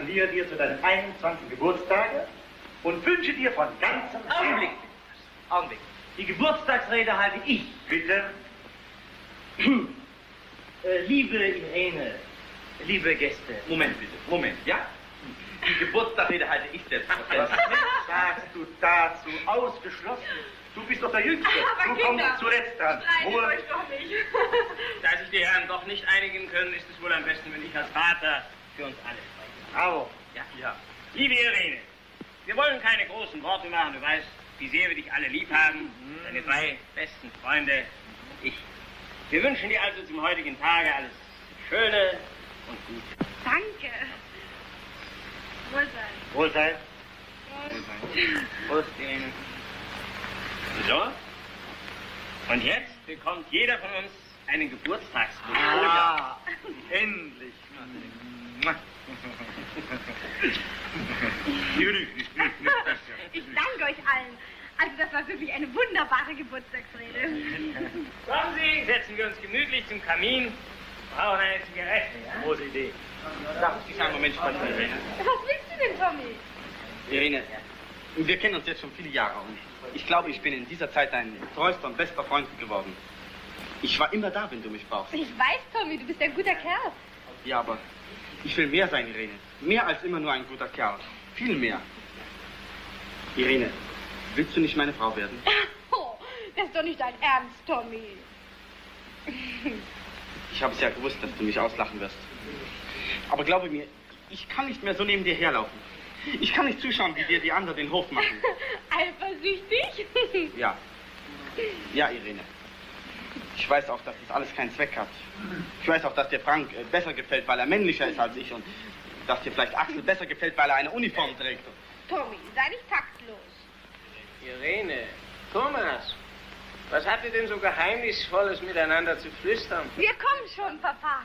gratuliere dir zu deinem 21. Geburtstage und wünsche dir von ganzem Augenblick. Augenblick. Die Geburtstagsrede halte ich. Bitte? Liebe Irene, liebe Gäste. Moment bitte, Moment, ja? Die Geburtstagsrede halte ich selbstverständlich. Was sagst du dazu? Ausgeschlossen. Du bist doch der Jüngste. Aber Du Kinder, kommst zuletzt dran. streitet euch doch nicht. Da sich die Herren doch nicht einigen können, ist es wohl am besten, wenn ich als Vater für uns alle spreche. Bravo. Ja. Liebe Irene, wir wollen keine großen Worte machen. Du weißt, wie sehr wir dich alle lieb haben. Deine 3 besten Freunde, ich. Wir wünschen dir also zum heutigen Tage alles Schöne und Gute. Danke. Wohlsein. Wohlsein. Prost, Irene. So. Und jetzt bekommt jeder von uns einen Geburtstagsgruß. Ah, endlich. Ich danke euch allen. Also das war wirklich eine wunderbare Geburtstagsrede. Kommen Sie, setzen wir uns gemütlich zum Kamin. Brauchen eine Zigarette, ja? Große Idee. Darf ich dich einen Moment sprechen, Irene? Was willst du denn, Tommy? Irene, wir kennen uns jetzt schon viele Jahre und ich glaube, ich bin in dieser Zeit dein treuster und bester Freund geworden. Ich war immer da, wenn du mich brauchst. Ich weiß, Tommy, du bist ein guter Kerl. Ja, aber ich will mehr sein, Irene. Mehr als immer nur ein guter Kerl. Viel mehr. Irene, willst du nicht meine Frau werden? Oh, das ist doch nicht dein Ernst, Tommy. Ich habe es ja gewusst, dass du mich auslachen wirst. Aber glaube mir, ich kann nicht mehr so neben dir herlaufen. Ich kann nicht zuschauen, wie dir die anderen den Hof machen. Eifersüchtig? Ja. Ja, Irene. Ich weiß auch, dass das alles keinen Zweck hat. Ich weiß auch, dass dir Frank besser gefällt, weil er männlicher ist als ich und dass dir vielleicht Axel besser gefällt, weil er eine Uniform trägt. Tommy, sei nicht taktlos. Irene, Thomas, was habt ihr denn so Geheimnisvolles miteinander zu flüstern? Wir kommen schon, Papa.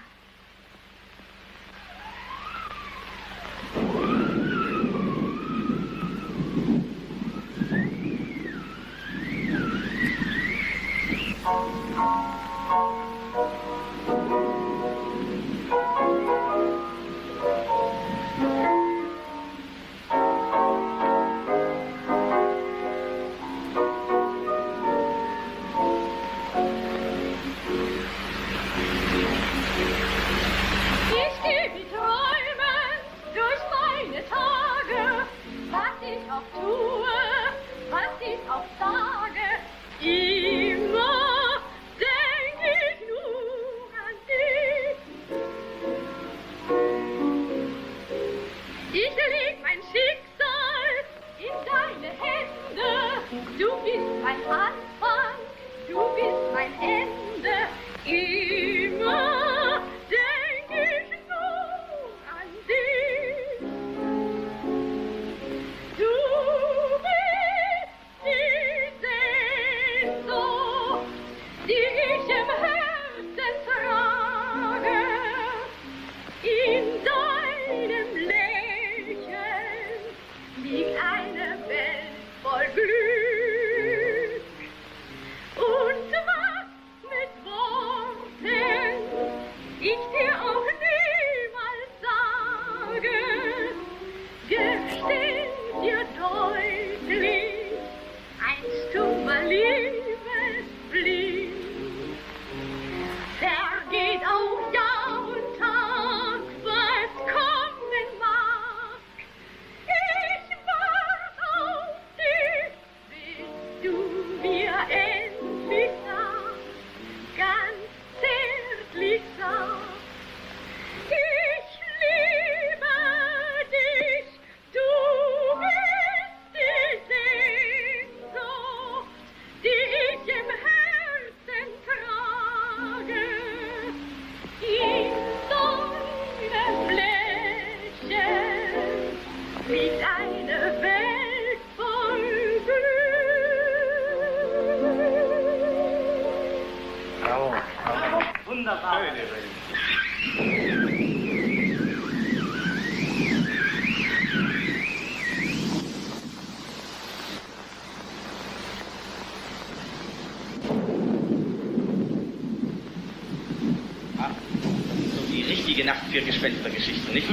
Nacht für Gespenstergeschichten, nicht?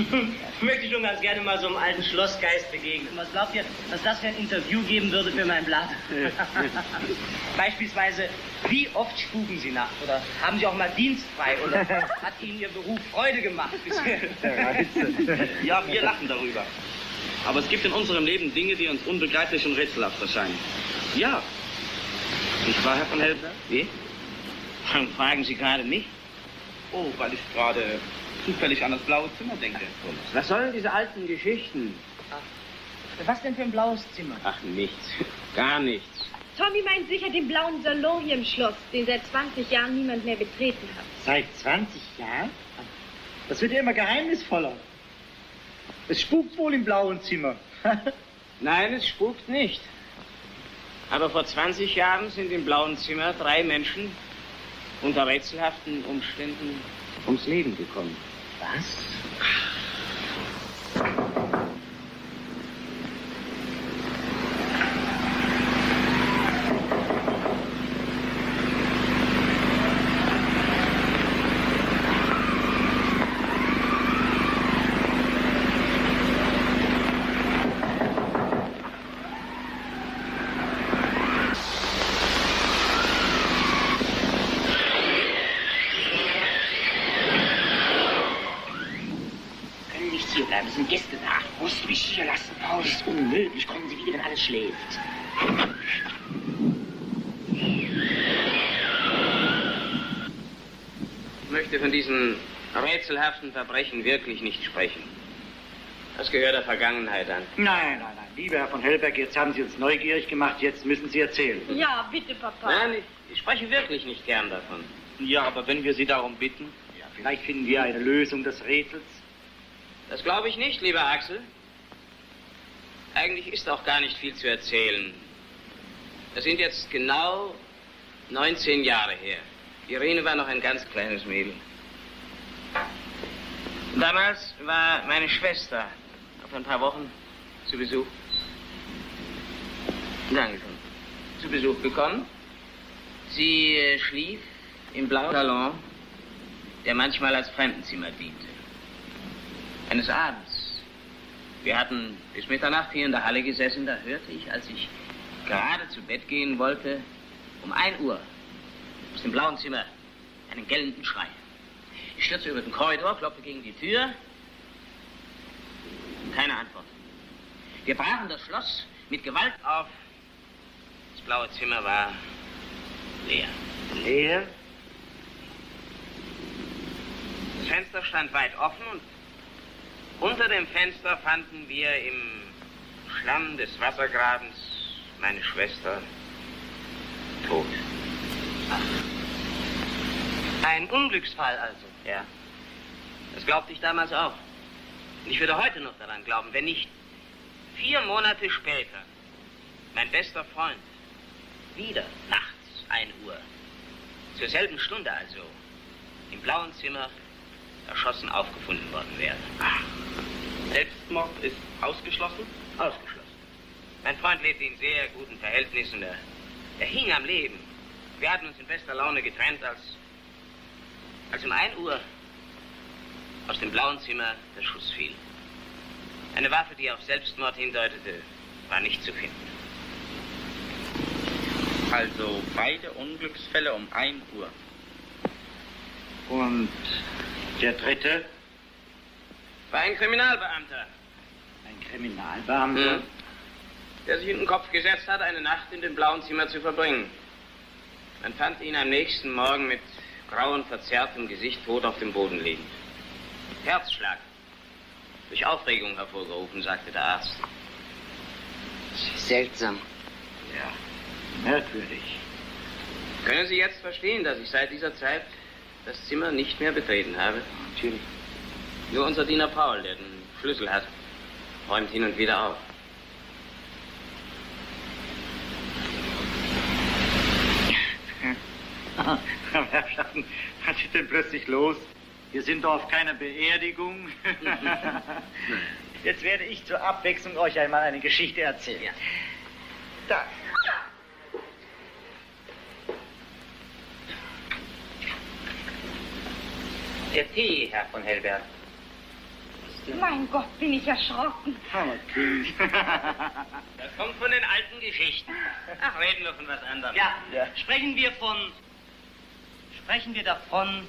möchte schon ganz gerne mal so einem alten Schlossgeist begegnen. Was glaubt ihr, was das für ein Interview geben würde für mein Blatt? Beispielsweise, wie oft spuken Sie nachts? Oder haben Sie auch mal dienstfrei? Oder hat Ihnen Ihr Beruf Freude gemacht bisher? Ja, wir lachen darüber. Aber es gibt in unserem Leben Dinge, die uns unbegreiflich und rätselhaft erscheinen. Ja. Nicht wahr, Herr von Helber? Wie? Warum fragen Sie gerade mich? Oh, weil ich gerade zufällig an das blaue Zimmer denke. Was sollen diese alten Geschichten? Was denn für ein blaues Zimmer? Ach, nichts. Gar nichts. Tommy meint sicher den blauen Salon hier im Schloss, den seit 20 Jahren niemand mehr betreten hat. Seit 20 Jahren? Das wird ja immer geheimnisvoller. Es spukt wohl im blauen Zimmer. Nein, es spukt nicht. Aber vor 20 Jahren sind im blauen Zimmer 3 Menschen unter rätselhaften Umständen ums Leben gekommen. Was? Es sind Gäste da. Musst du mich hier lassen, Paul? Das ist unmöglich. Kommen Sie wieder, wenn alles schläft. Ich möchte von diesen rätselhaften Verbrechen wirklich nicht sprechen. Das gehört der Vergangenheit an. Nein. Lieber Herr von Hellberg, jetzt haben Sie uns neugierig gemacht, jetzt müssen Sie erzählen. Ja, bitte, Papa. Nein, ich spreche wirklich nicht gern davon. Ja, aber wenn wir Sie darum bitten... Ja, vielleicht finden wir eine Lösung des Rätsels. Das glaube ich nicht, lieber Axel. Eigentlich ist auch gar nicht viel zu erzählen. Das sind jetzt genau 19 Jahre her. Irene war noch ein ganz kleines Mädel. Damals war meine Schwester auf ein paar Wochen zu Besuch. Dankeschön. Zu Besuch gekommen. Sie schlief im blauen Salon, der manchmal als Fremdenzimmer diente. Eines Abends. Wir hatten bis Mitternacht hier in der Halle gesessen, da hörte ich, als ich gerade zu Bett gehen wollte, um 1 Uhr aus dem blauen Zimmer einen gellenden Schrei. Ich stürzte über den Korridor, klopfte gegen die Tür. Keine Antwort. Wir brachen das Schloss mit Gewalt auf. Das blaue Zimmer war leer. Leer? Das Fenster stand weit offen und unter dem Fenster fanden wir im Schlamm des Wassergrabens meine Schwester tot. Ein Unglücksfall also. Ja, das glaubte ich damals auch. Und ich würde heute noch daran glauben, wenn nicht 4 Monate später mein bester Freund wieder nachts 1 Uhr, zur selben Stunde also, im blauen Zimmer erschossen aufgefunden worden wäre. Selbstmord ist ausgeschlossen? Ausgeschlossen. Mein Freund lebte in sehr guten Verhältnissen. Er hing am Leben. Wir hatten uns in bester Laune getrennt, als um 1 Uhr aus dem blauen Zimmer der Schuss fiel. Eine Waffe, die auf Selbstmord hindeutete, war nicht zu finden. Also beide Unglücksfälle um 1 Uhr. Und der dritte? War ein Kriminalbeamter. Ein Kriminalbeamter? Der sich in den Kopf gesetzt hat, eine Nacht in dem blauen Zimmer zu verbringen. Man fand ihn am nächsten Morgen mit grauem, verzerrtem Gesicht tot auf dem Boden liegend. Herzschlag. Durch Aufregung hervorgerufen, sagte der Arzt. Seltsam. Ja, merkwürdig. Können Sie jetzt verstehen, dass ich seit dieser Zeit das Zimmer nicht mehr betreten habe? Natürlich. Nur unser Diener Paul, der den Schlüssel hat, räumt hin und wieder auf. Herr Schatten, was ist denn plötzlich los? Wir sind doch auf keiner Beerdigung. Jetzt werde ich zur Abwechslung euch einmal eine Geschichte erzählen. Ja. Da. Der Tee, Herr von Hellberg. Mein Gott, bin ich erschrocken. Hammerkind. Das kommt von den alten Geschichten. Ach, reden wir von was anderem. Ja, sprechen wir davon,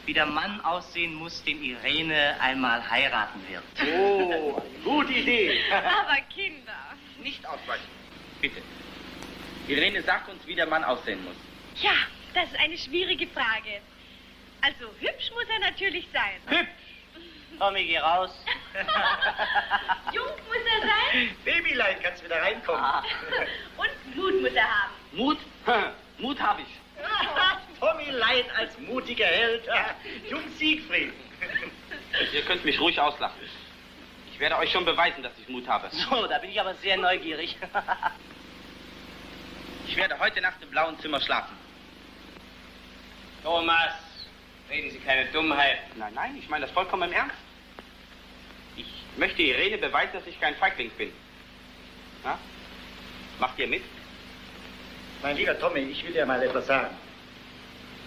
wie der Mann aussehen muss, den Irene einmal heiraten wird. Oh, gute Idee. Aber Kinder. Nicht ausweichen. Bitte. Irene, sag uns, wie der Mann aussehen muss. Ja, das ist eine schwierige Frage. Also, hübsch muss er natürlich sein. Hübsch! Tommy, geh raus. Jung muss er sein. Babylein, kannst wieder reinkommen. Und Mut muss er haben. Mut? Mut habe ich. Tommy Lein als mutiger Held. Jung Siegfried. Ihr könnt mich ruhig auslachen. Ich werde euch schon beweisen, dass ich Mut habe. So, da bin ich aber sehr neugierig. Ich werde heute Nacht im blauen Zimmer schlafen. Thomas, reden Sie keine Dummheit. Nein, nein, ich meine das vollkommen im Ernst. Ich möchte Irene beweisen, dass ich kein Feigling bin. Na? Macht ihr mit? Mein lieber Tommy, ich will dir mal etwas sagen.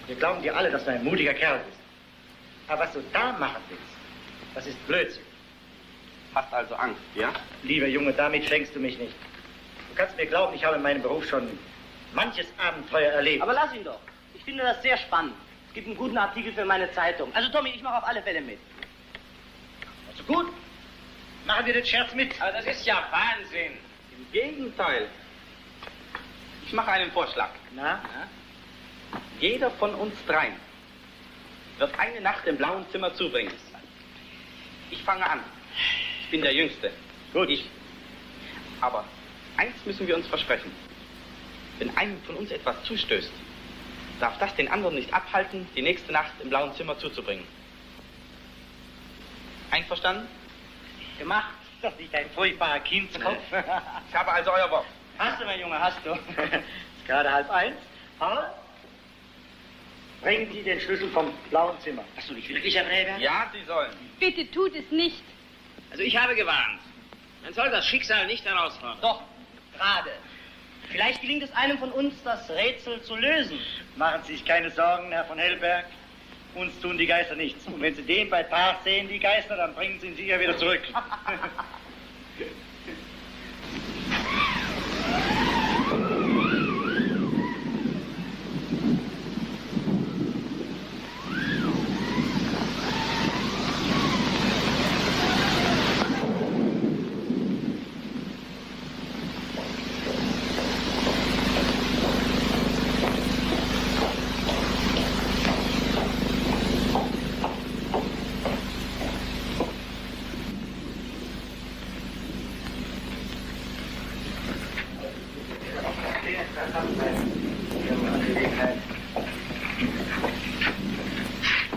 Wir glauben dir alle, dass du ein mutiger Kerl bist. Aber was du da machen willst, das ist Blödsinn. Hast also Angst, ja? Lieber Junge, damit fängst du mich nicht. Du kannst mir glauben, ich habe in meinem Beruf schon manches Abenteuer erlebt. Aber lass ihn doch. Ich finde das sehr spannend. Es gibt einen guten Artikel für meine Zeitung. Also Tommy, ich mache auf alle Fälle mit. Also gut, machen wir den Scherz mit. Aber das ist ja Wahnsinn. Im Gegenteil. Ich mache einen Vorschlag. Na? Jeder von uns dreien wird eine Nacht im blauen Zimmer zubringen. Ich fange an. Ich bin der Jüngste. Gut. Aber eins müssen wir uns versprechen. Wenn einem von uns etwas zustößt, darf das den anderen nicht abhalten, die nächste Nacht im blauen Zimmer zuzubringen. Einverstanden? Gemacht. Ist das nicht ein furchtbarer Kindskopf? Ich habe also euer Wort. Hast du, mein Junge, hast du. Ist gerade 12:30. Paul, bringen Sie den Schlüssel vom blauen Zimmer. Hast du nicht wirklich, Herr Bräber? Ja, Sie sollen. Bitte tut es nicht. Also ich habe gewarnt. Man soll das Schicksal nicht herausfordern. Doch, gerade. Vielleicht gelingt es einem von uns, das Rätsel zu lösen. Machen Sie sich keine Sorgen, Herr von Hellberg. Uns tun die Geister nichts. Und wenn Sie den bei Paar sehen, die Geister, dann bringen Sie ihn sicher wieder zurück.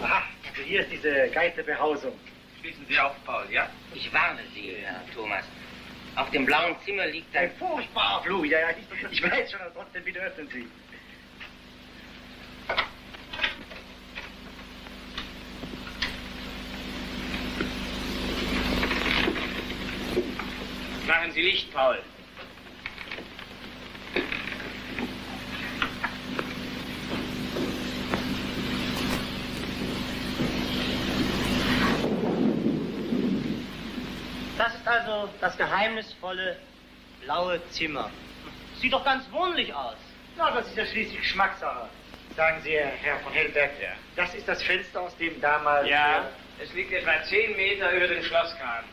Aha, also hier ist diese Geisterbehausung. Schließen Sie auf, Paul, ja? Ich warne Sie, Herr Thomas. Auf dem blauen Zimmer liegt Ein furchtbarer Flug. Ja, ich weiß schon, aber trotzdem bitte öffnen Sie. Machen Sie Licht, Paul. Das ist also das geheimnisvolle blaue Zimmer. Sieht doch ganz wohnlich aus. Na, das ist ja schließlich Geschmackssache. Sagen Sie, Herr von Hellberg, Ja. das ist das Fenster, aus dem damals... Ja, es liegt etwa 10 Meter über den Schlossgraben.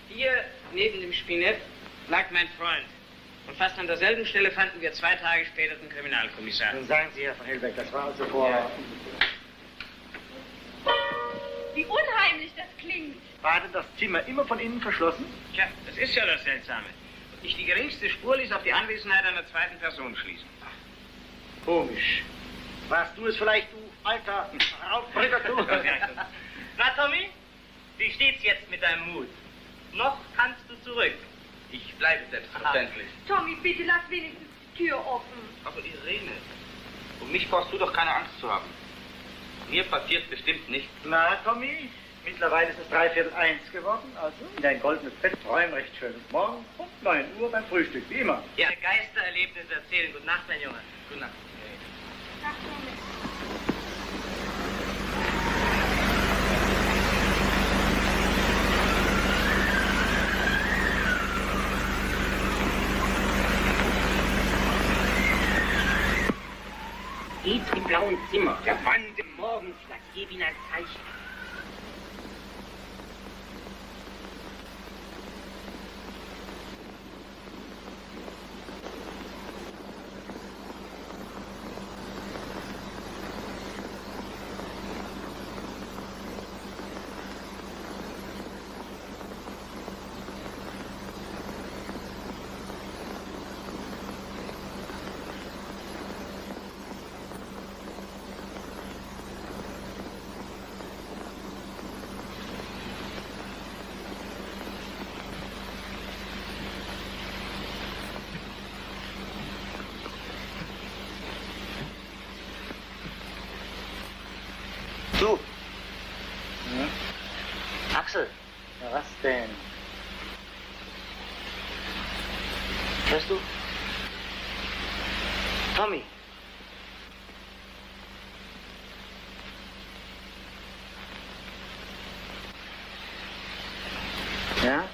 Hier, neben dem Spinett, lag mein Freund. Und fast an derselben Stelle fanden wir 2 Tage später den Kriminalkommissar. Nun sagen Sie, Herr von Hellberg, das war also vor... Ja. Wie unheimlich das klingt. War denn das Zimmer immer von innen verschlossen? Tja, das ist ja das Seltsame. Nicht die geringste Spur ließ auf die Anwesenheit einer zweiten Person schließen. Komisch. Warst du es vielleicht, du alter Raubbritter, du? Na, Tommy, wie steht's jetzt mit deinem Mut? Noch kannst du zurück. Ich bleibe selbstverständlich. Tommy, bitte lass wenigstens die Tür offen. Aber Irene, um mich brauchst du doch keine Angst zu haben. Mir passiert bestimmt nichts. Na, Tommy, mittlerweile ist es 1:45 geworden, also in dein goldenes Bett träumen recht schön. Morgen um 9 Uhr beim Frühstück, wie immer. Ja, Geistererlebnisse erzählen. Gute Nacht, mein Junge. Gute Nacht. Ach, Tommy. steht im blauen Zimmer. Der Wand im Morgenslack. Gib ihm ein Zeichen. Du, Axel. Ja, was denn? Hörst du? Tommy. Ja?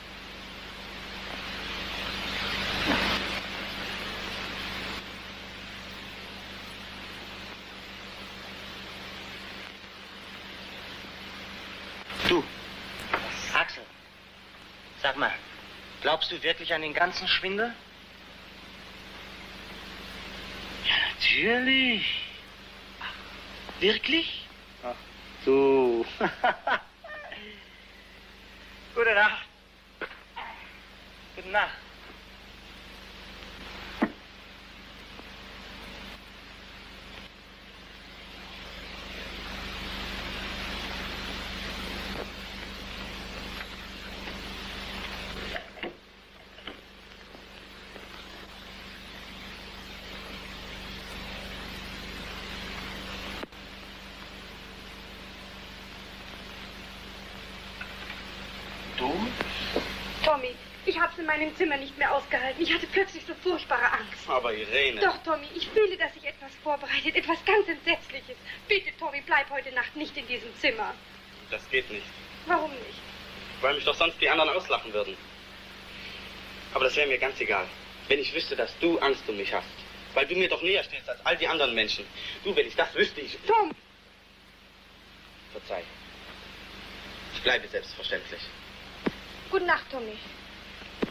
du. Axel, sag mal, glaubst du wirklich an den ganzen Schwindel? Ja, natürlich. Wirklich? Ach, du. Gute Nacht. Gute Nacht. Tommy, ich hab's in meinem Zimmer nicht mehr ausgehalten. Ich hatte plötzlich so furchtbare Angst. Aber Irene. Doch, Tommy, ich fühle, dass sich etwas vorbereitet. Etwas ganz Entsetzliches. Bitte, Tommy, bleib heute Nacht nicht in diesem Zimmer. Das geht nicht. Warum nicht? Weil mich doch sonst die anderen auslachen würden. Aber das wäre mir ganz egal. Wenn ich wüsste, dass du Angst um mich hast. Weil du mir doch näher stehst als all die anderen Menschen. Du, wenn ich das wüsste, ich... Tom! Verzeih. Ich bleibe selbstverständlich. Gute Nacht, Tommy.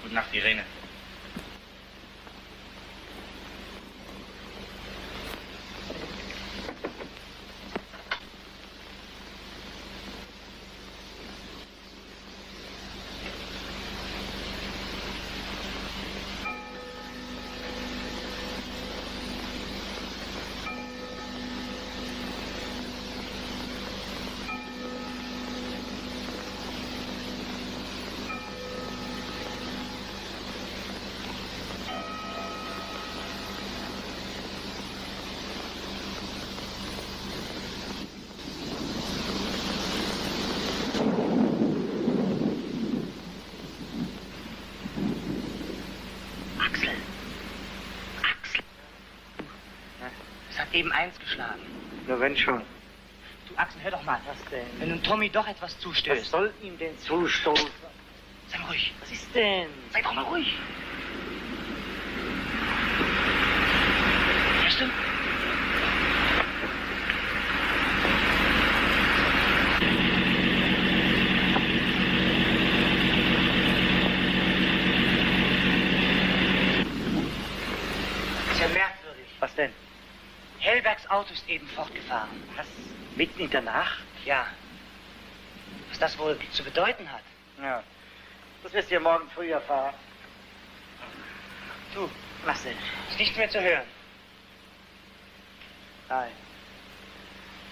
Gute Nacht, Irene. Eben 1 geschlagen. Na, wenn schon. Du, Axel, hör doch mal. Was denn? Wenn nun Tommy doch etwas zustößt. Was soll ihm denn zustoßen? Sei mal ruhig. Was ist denn? Sei doch mal ruhig. Hörst du? Ist ja merkwürdig. Was denn? Hellbergs Auto ist eben fortgefahren. Was? Mitten in der Nacht? Ja. Was das wohl zu bedeuten hat. Ja. Das wirst du ja morgen früh erfahren. Du, was denn? Ist nichts mehr zu hören. Nein.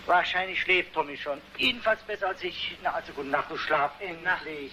Wahrscheinlich schläft Tommy schon. Jedenfalls besser als ich. Na, also gute Nacht, du schlaf endlich.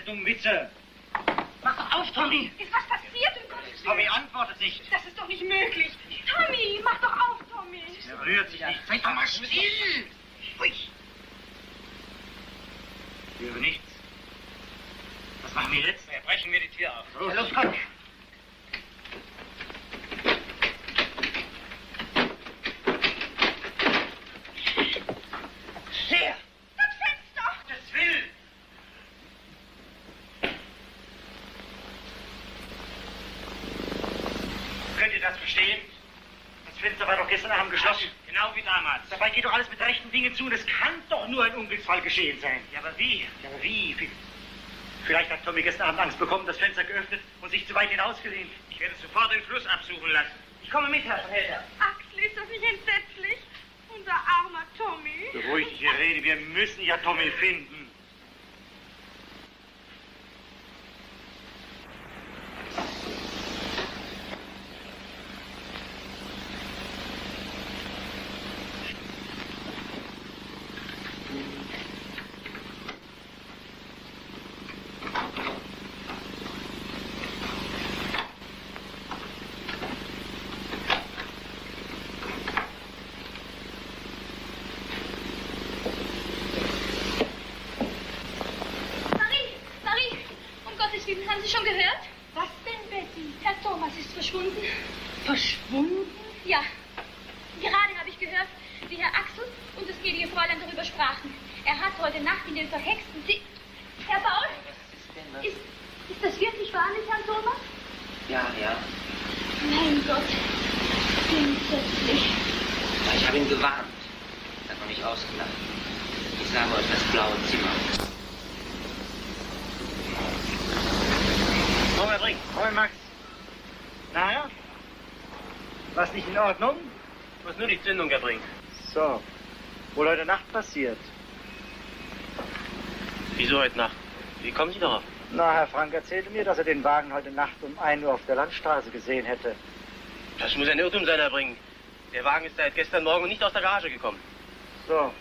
dummen Witze. Mach doch auf, Tommy. Ist was passiert, um Gottes Willen? Tommy antwortet nicht. Das ist doch nicht möglich. Tommy, mach doch auf, Tommy. Er rührt sich nicht. Sei doch mal still. Ruhig. Ich höre nichts. Was machen wir jetzt? Ja, brechen wir die Tür auf. Los, komm. Sehr. Das Fenster. Das will. Könnt ihr das verstehen? Das Fenster war doch gestern Abend geschlossen. Genau wie damals. Dabei geht doch alles mit rechten Dingen zu und es kann doch nur ein Unglücksfall geschehen sein. Ja, aber wie? Ja, aber wie? Vielleicht hat Tommy gestern Abend Angst bekommen, das Fenster geöffnet und sich zu weit hinausgelehnt. Ich werde sofort den Fluss absuchen lassen. Ich komme mit, Herr Felder. Axel, ist das nicht entsetzlich? Unser armer Tommy. Beruhig dich, Irene, wir müssen ja Tommy finden. Marie, um Gottes Willen, haben Sie schon gehört? Was denn, Betty? Herr Thomas ist verschwunden. Verschwunden? Ja. Gerade habe ich gehört, wie Herr Axel und das gnädige Fräulein darüber sprachen. Er hat heute Nacht in den verhexten Herr Paul? Ist das wirklich wahr mit Herrn Thomas? Ja. Mein Gott. Entsetzlich. Ich habe ihn gewarnt. Er hat noch nicht ausgelacht. Ich sage euch, das blaue Zimmer. Komm, Herr Brink. Komm, Max. Na? Was nicht in Ordnung? Muss nur die Zündung erbringen. So. Wohl heute Nacht passiert. Wieso heute Nacht? Wie kommen Sie darauf? Na, Herr Frank erzählte mir, dass er den Wagen heute Nacht um 1 Uhr auf der Landstraße gesehen hätte. Das muss ein Irrtum sein, Herr Brink. Der Wagen ist seit gestern Morgen nicht aus der Garage gekommen. So.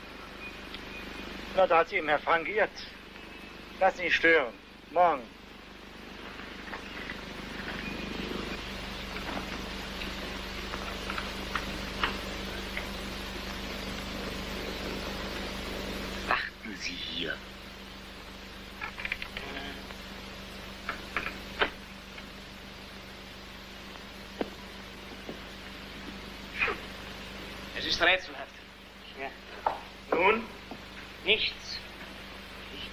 Na, da hat sich eben Herr Frank geirrt. Lass ihn nicht stören. Morgen. Warten Sie hier. Es ist rätselhaft. Nun? Nichts.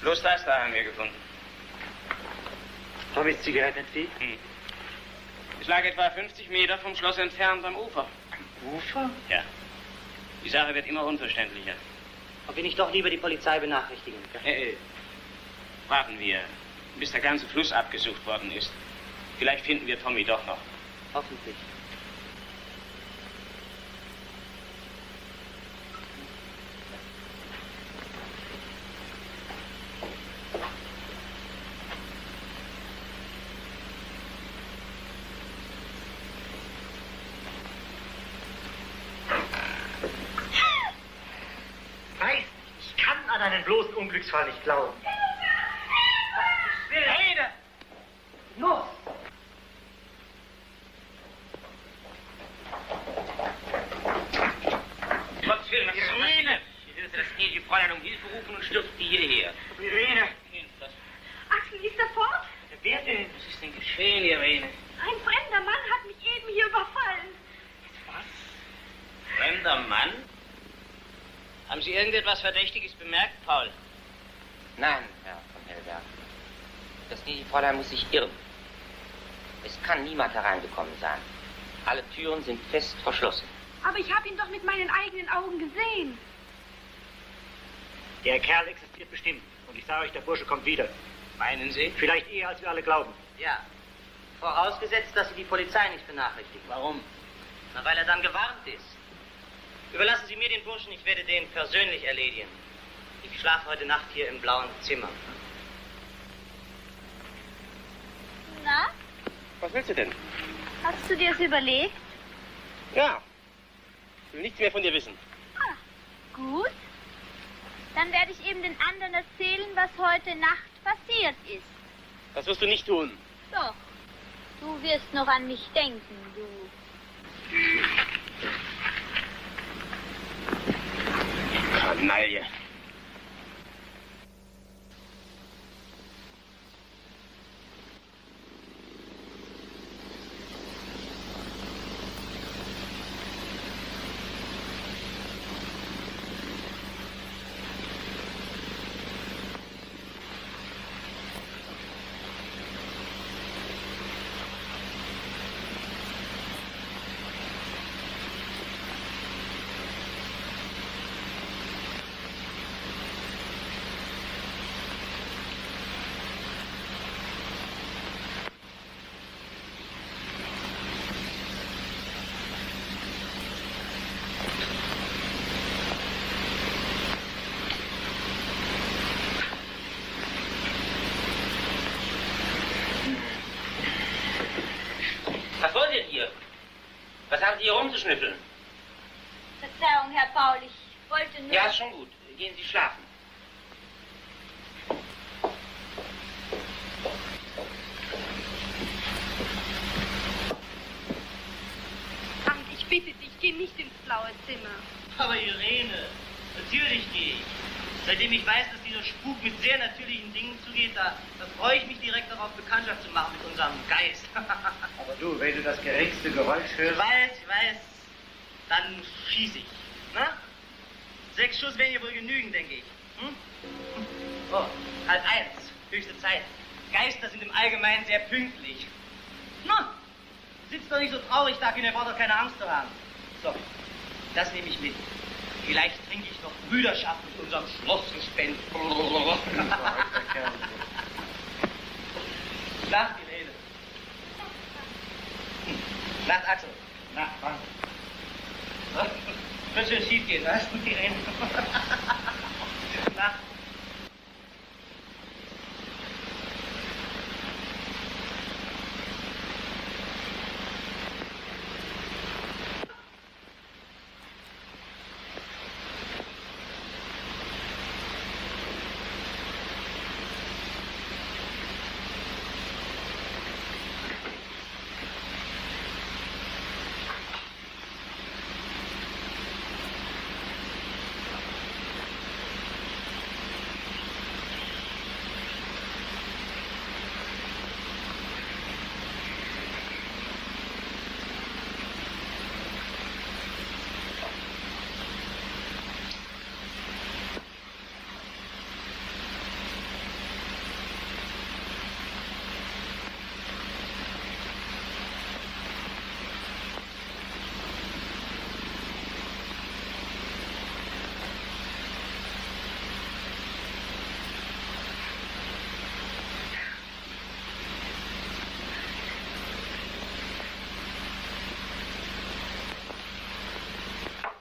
Bloß das da haben wir gefunden. Tommys Zigarette entfiel? Es lag etwa 50 Meter vom Schloss entfernt am Ufer. Ufer? Ja. Die Sache wird immer unverständlicher. Ob wir nicht doch lieber die Polizei benachrichtigen? Warten wir, bis der ganze Fluss abgesucht worden ist. Vielleicht finden wir Tommy doch noch. Hoffentlich. Weißt, ich kann an einen bloßen Unglücksfall nicht glauben. Rede! Los! Gottes Willen, was ist Irene! Hier wird das gnädige Fräulein um Hilfe rufen und stürzt die hierher. Irene! Axel, ist er fort? Wer denn? Was ist denn geschehen, Irene? Ein fremder Mann hat mich eben hier überfallen. Fremder Mann? Haben Sie irgendetwas Verdächtiges bemerkt, Paul? Nein, Herr von Hellberg. Das gnädige Fräulein muss sich irren. Es kann niemand hereingekommen sein. Alle Türen sind fest verschlossen. Aber ich habe ihn doch mit meinen eigenen Augen gesehen. Der Kerl existiert bestimmt. Und ich sage euch, der Bursche kommt wieder. Meinen Sie? Vielleicht eher, als wir alle glauben. Ja. Vorausgesetzt, dass Sie die Polizei nicht benachrichtigen. Warum? Na, weil er dann gewarnt ist. Überlassen Sie mir den Burschen, ich werde den persönlich erledigen. Ich schlafe heute Nacht hier im blauen Zimmer. Na, Was willst du denn? hast du dir's überlegt? Ja. Ich will nichts mehr von dir wissen. Ah, gut. Dann werde ich eben den anderen erzählen, was heute Nacht passiert ist. Das wirst du nicht tun. Doch. Du wirst noch an mich denken, du. Kanaille. Was wollt ihr hier? Was haben Sie hier rumzuschnüffeln? Verzeihung, Herr Paul, ich wollte nur... Ja, ist schon gut. Gehen Sie schlafen. Frank, ich bitte dich, geh nicht ins blaue Zimmer. Aber Irene, natürlich gehe ich. Seitdem ich weiß, dass dieser Spuk mit sehr natürlichen Dingen zugeht, da freue ich mich direkt darauf, Bekanntschaft zu machen mit unserem Geist. Aber du, wenn du das geringste Geräusch hörst... Ich weiß, dann schieße ich. Na? 6 Schuss wären ja wohl genügend, denke ich. Hm? Oh, 1:30, höchste Zeit. Geister sind im Allgemeinen sehr pünktlich. Na, sitzt doch nicht so traurig da, ihr braucht doch keine Angst zu haben. So, das nehme ich mit. Vielleicht trinke ich noch Brüderschaft mit unserem Schlossgespenst. Nacht, Irene. Nacht, Axel. Na, Frank. Wird schön schief gehen, was? Irene. Nacht.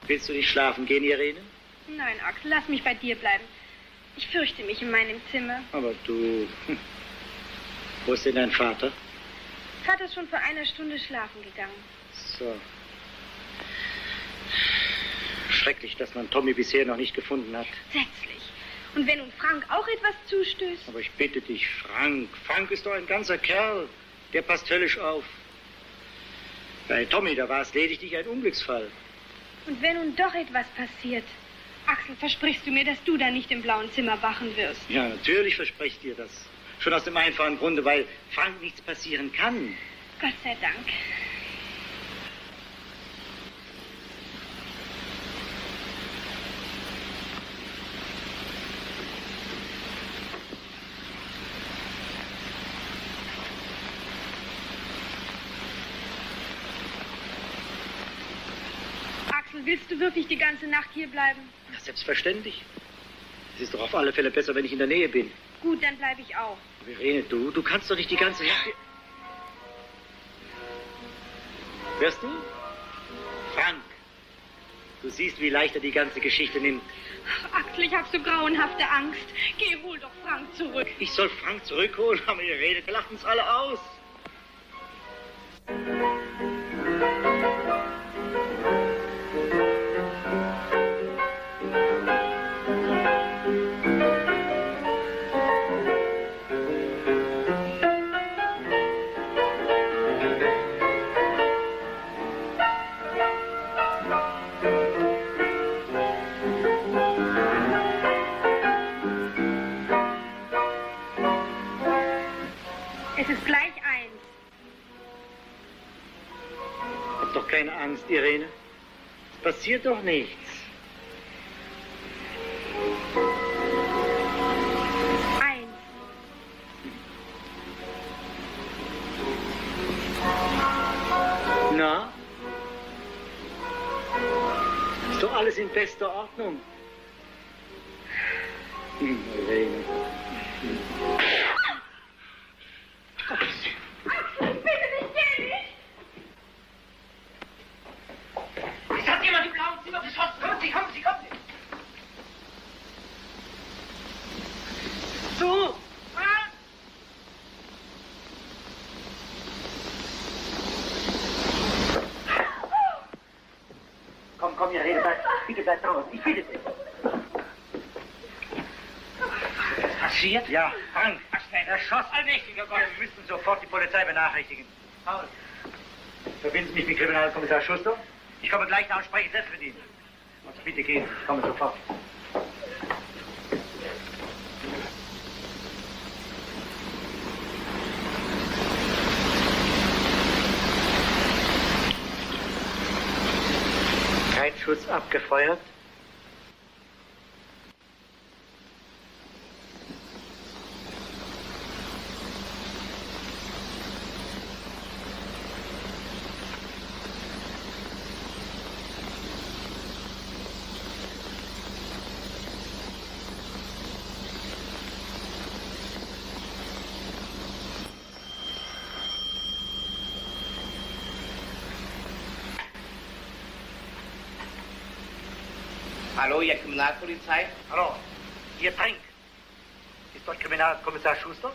Willst du nicht schlafen gehen, Irene? Nein, Axel, lass mich bei dir bleiben. Ich fürchte mich in meinem Zimmer. Aber du... Wo ist denn dein Vater? Vater ist schon vor einer Stunde schlafen gegangen. So. Schrecklich, dass man Tommy bisher noch nicht gefunden hat. Entsetzlich. Und wenn nun Frank auch etwas zustößt? Aber ich bitte dich, Frank. Frank ist doch ein ganzer Kerl. Der passt höllisch auf. Bei Tommy, da war es lediglich ein Unglücksfall. Und wenn nun doch etwas passiert? Axel, versprichst du mir, dass du da nicht im blauen Zimmer wachen wirst? Ja, natürlich verspreche ich dir das. Schon aus dem einfachen Grunde, weil Frank nichts passieren kann. Gott sei Dank. Axel, willst du wirklich die ganze Nacht hier bleiben? Ja, selbstverständlich. Es ist doch auf alle Fälle besser, wenn ich in der Nähe bin. Gut, dann bleibe ich auch. Irene, du kannst doch nicht die ganze Nacht... Hörst du? Frank, du siehst, wie leicht er die ganze Geschichte nimmt. Ach, Axel, ich habe so grauenhafte Angst. Geh, hol doch Frank zurück. Ich soll Frank zurückholen, aber Irene, wir lachen uns alle aus. ist gleich 1. Hab doch keine Angst, Irene. Es passiert doch nichts. Na? Ist doch alles in bester Ordnung. Irene. Es hat jemand im blauen Zimmer geschossen. Kommen Sie, kommen Sie, kommen Sie. Du! Komm, Irene, bitte bleib draußen. Ich bitte dich. Was passiert? Ja, Frank. Was denn? Er schoss. Allmächtiger Gott. Wir müssen sofort die Polizei benachrichtigen. Paul, verbinden Sie mich mit Kriminalkommissar Schuster? Ich komme gleich nach und spreche selbst mit Ihnen. Also bitte gehen, ich komme sofort. Kein Schuss abgefeuert. Hallo, ihr Kriminalpolizei? Hallo, hier Trink. Ist dort Kriminalkommissar Schuster?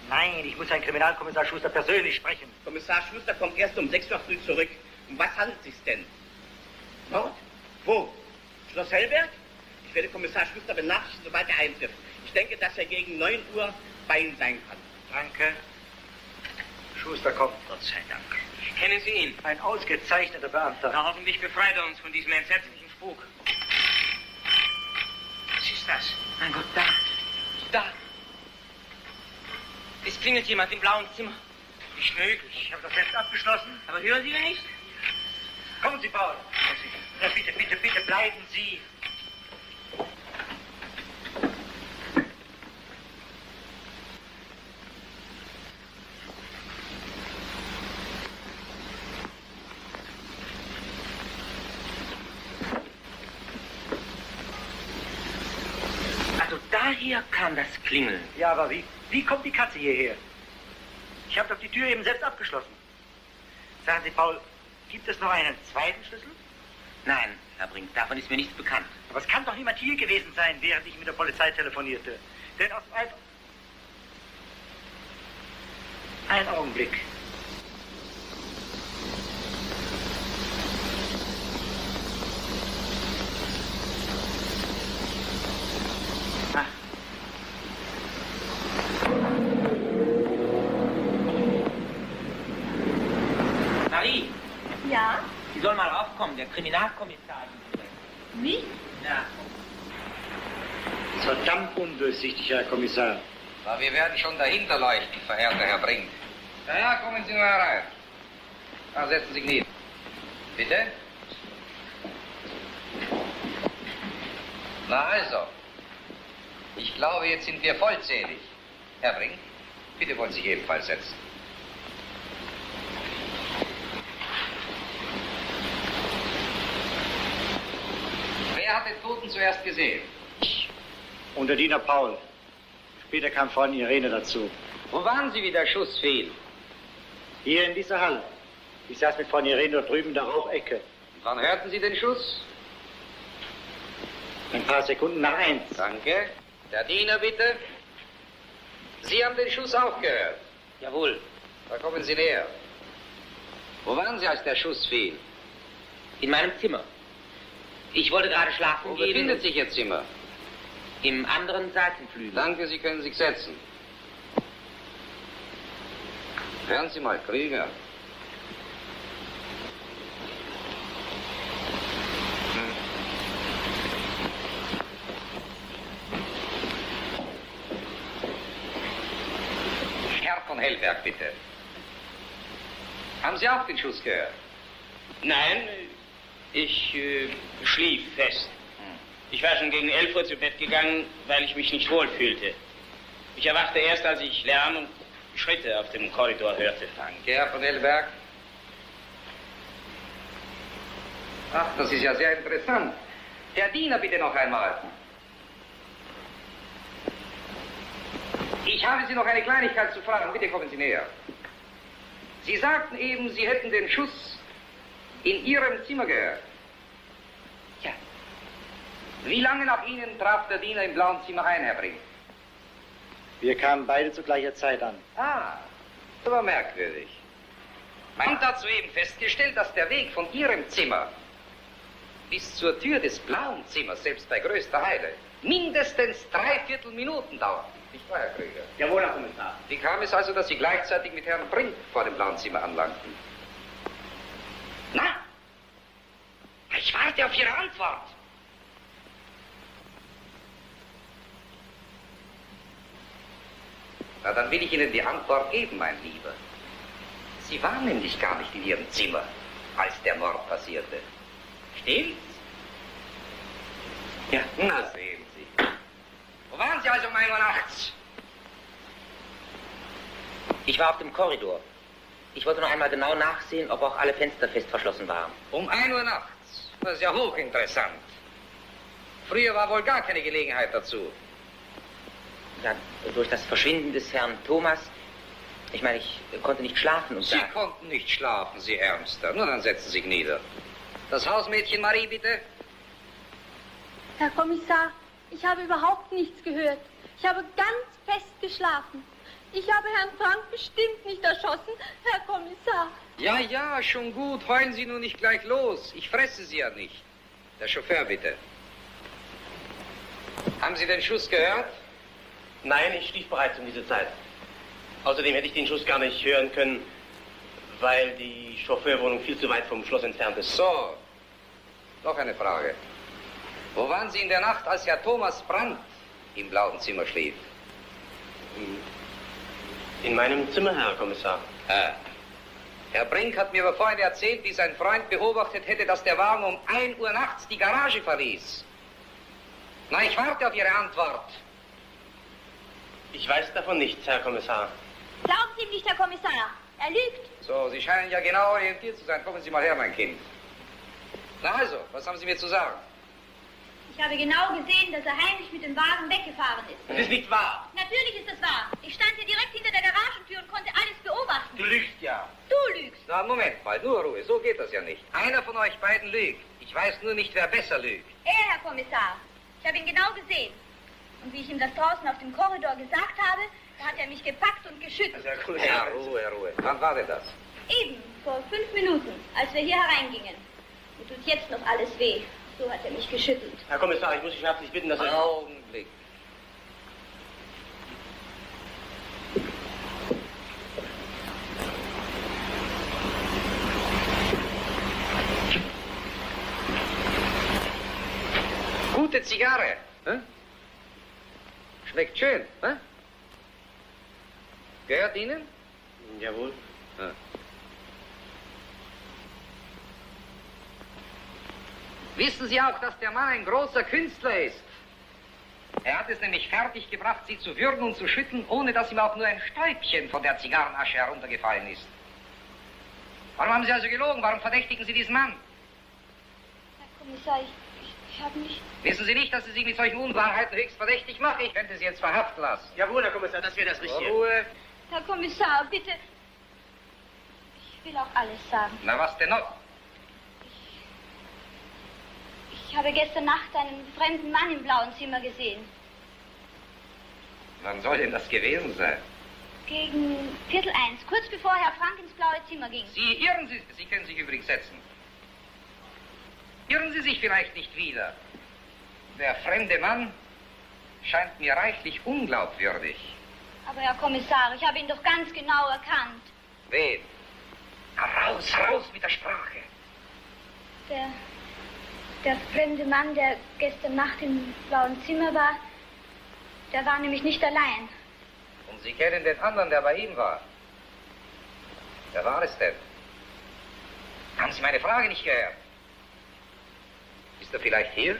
Nein, ich muss Herrn Kriminalkommissar Schuster persönlich sprechen. Kommissar Schuster kommt erst um 6 Uhr früh zurück. Um was handelt es sich denn? Mord? Wo? Schloss Hellberg? Ich werde Kommissar Schuster benachrichtigen, sobald er eintrifft. Ich denke, dass er gegen 9 Uhr bei Ihnen sein kann. Danke. Schuster kommt. Gott sei Dank. Kennen Sie ihn? Ein ausgezeichneter Beamter. Na, hoffentlich befreit er uns von diesem entsetzlichen Spuk. Was ist das? Mein Gott, da. Da. Es klingelt jemand im blauen Zimmer. Nicht möglich. Ich habe das selbst abgeschlossen. Aber hören Sie ihn nicht? Kommen Sie, Paul. Na, bitte, bitte, bitte, bleiben Sie. Also daher kam das Klingeln. Ja, aber wie kommt die Katze hierher? Ich habe doch die Tür eben selbst abgeschlossen. Sagen Sie, Paul, gibt es noch einen zweiten Schlüssel? Nein, Herr Brink, davon ist mir nichts bekannt. Aber es kann doch niemand hier gewesen sein, während ich mit der Polizei telefonierte. Denn aus Ein Augenblick. Ah. Marie, Ja? Sie soll mal raufkommen, der Kriminalkommissar. Wie? Ja. Verdammt undurchsichtig, Herr Kommissar. Na, wir werden schon dahinter leuchten, verehrter Herr Brink. Na ja, kommen Sie nur herein. Na, setzen Sie sich nieder. Bitte? Na also, ich glaube, jetzt sind wir vollzählig. Herr Brink, bitte wollen Sie sich ebenfalls setzen. Wer hat den Toten zuerst gesehen? Und der Diener Paul. Später kam Freundin Irene dazu. Wo waren Sie, wie der Schuss fiel? Hier in dieser Halle. Ich saß mit Freundin Irene dort drüben in der Rauchecke. Und wann hörten Sie den Schuss? Ein paar Sekunden nach 1. Danke. Der Diener, bitte. Sie haben den Schuss auch gehört. Jawohl. Da kommen Sie näher. Wo waren Sie, als der Schuss fiel? In meinem Zimmer. Ich wollte gerade schlafen Wo gehen. befindet sich Ihr Zimmer? Im anderen Seitenflügel. Danke, Sie können sich setzen. Hören Sie mal, Krieger. Herr von Hellberg, bitte. Haben Sie auch den Schuss gehört? Nein, ich schlief fest. Ich war schon gegen 11 Uhr zu Bett gegangen, weil ich mich nicht wohl fühlte. Ich erwachte erst, als ich Lärm und Schritte auf dem Korridor hörte. Danke, Herr von Hellberg. Ach, das ist ja sehr interessant. Herr Diener, bitte noch einmal. Ich habe Sie noch eine Kleinigkeit zu fragen. Bitte kommen Sie näher. Sie sagten eben, Sie hätten den Schuss in Ihrem Zimmer gehört. Ja. Wie lange nach Ihnen traf der Diener im blauen Zimmer ein, Herr Brink? Wir kamen beide zu gleicher Zeit an. Ah, das war merkwürdig. Man hat soeben festgestellt, dass der Weg von Ihrem Zimmer bis zur Tür des blauen Zimmers, selbst bei größter Eile, mindestens 3/4 Minuten dauert. Nicht wahr, Herr Krüger? Jawohl, Herr Kommissar. Wie kam es also, dass Sie gleichzeitig mit Herrn Brink vor dem blauen Zimmer anlangten? Na? Ich warte auf Ihre Antwort. Na, dann will ich Ihnen die Antwort geben, mein Lieber. Sie waren nämlich gar nicht in Ihrem Zimmer, als der Mord passierte. Stimmt's? Ja, na sehen Sie. Wo waren Sie also um 1 Uhr nachts? Ich war auf dem Korridor. Ich wollte noch einmal genau nachsehen, ob auch alle Fenster fest verschlossen waren. Um 1 Uhr nachts? Das ist ja hochinteressant. Früher war wohl gar keine Gelegenheit dazu. Ja, durch das Verschwinden des Herrn Thomas. Ich meine, ich konnte nicht schlafen und Sie konnten nicht schlafen, Sie Ärmster. Nur dann setzen Sie sich nieder. Das Hausmädchen Marie, bitte. Herr Kommissar, ich habe überhaupt nichts gehört. Ich habe ganz fest geschlafen. Ich habe Herrn Frank bestimmt nicht erschossen, Herr Kommissar. Ja, ja, schon gut. Heulen Sie nur nicht gleich los. Ich fresse Sie ja nicht. Der Chauffeur, bitte. Haben Sie den Schuss gehört? Nein, ich schlief bereits um diese Zeit. Außerdem hätte ich den Schuss gar nicht hören können, weil die Chauffeurwohnung viel zu weit vom Schloss entfernt ist. So, noch eine Frage. Wo waren Sie in der Nacht, als Herr Thomas Brandt im blauen Zimmer schlief? In meinem Zimmer, Herr Kommissar. Herr Brink hat mir aber vorhin erzählt, wie sein Freund beobachtet hätte, dass der Wagen um 1 Uhr nachts die Garage verließ. Na, ich warte auf Ihre Antwort. Ich weiß davon nichts, Herr Kommissar. Glauben Sie ihm nicht, Herr Kommissar. Er lügt. So, Sie scheinen ja genau orientiert zu sein. Kommen Sie mal her, mein Kind. Na also, was haben Sie mir zu sagen? Ich habe genau gesehen, dass er heimlich mit dem Wagen weggefahren ist. Das ist nicht wahr. Natürlich ist das wahr. Ich stand hier direkt hinter der Garagentür und konnte alles beobachten. Du lügst ja. Du lügst. Na, Moment mal, nur Ruhe. So geht das ja nicht. Einer von euch beiden lügt. Ich weiß nur nicht, wer besser lügt. Er, Herr Kommissar. Ich habe ihn genau gesehen. Und wie ich ihm das draußen auf dem Korridor gesagt habe, da hat er mich gepackt und geschüttelt. Ja, Ruhe, Ruhe. Wann war denn das? Eben, vor 5 Minuten, als wir hier hereingingen. Mir tut jetzt noch alles weh. So hat er mich geschüttelt. Herr Kommissar, ich muss Sie herzlich bitten, dass Sie... Augenblick. Gute Zigarre. Hä? Schmeckt schön. Hä? Gehört Ihnen? Jawohl. Ja. Wissen Sie auch, dass der Mann ein großer Künstler ist? Er hat es nämlich fertiggebracht, sie zu würgen und zu schütten, ohne dass ihm auch nur ein Stäubchen von der Zigarrenasche heruntergefallen ist. Warum haben Sie also gelogen? Warum verdächtigen Sie diesen Mann? Herr Kommissar, ich habe nicht... Wissen Sie nicht, dass Sie sich mit solchen Unwahrheiten höchst verdächtig machen? Ich könnte Sie jetzt verhaften lassen. Jawohl, Herr Kommissar, das wäre das Richtige. Ruhe. Herr Kommissar, bitte... Ich will auch alles sagen. Na, was denn noch? Ich habe gestern Nacht einen fremden Mann im blauen Zimmer gesehen. Wann soll denn das gewesen sein? Gegen 1:15, kurz bevor Herr Frank ins blaue Zimmer ging. Sie irren Sie. Sie können sich übrigens setzen. Irren Sie sich vielleicht nicht wieder. Der fremde Mann scheint mir reichlich unglaubwürdig. Aber Herr Kommissar, ich habe ihn doch ganz genau erkannt. Wen? Na, raus, raus mit der Sprache. Der fremde Mann, der gestern Nacht im blauen Zimmer war, der war nämlich nicht allein. Und Sie kennen den anderen, der bei ihm war? Wer war es denn? Haben Sie meine Frage nicht gehört? Ist er vielleicht hier?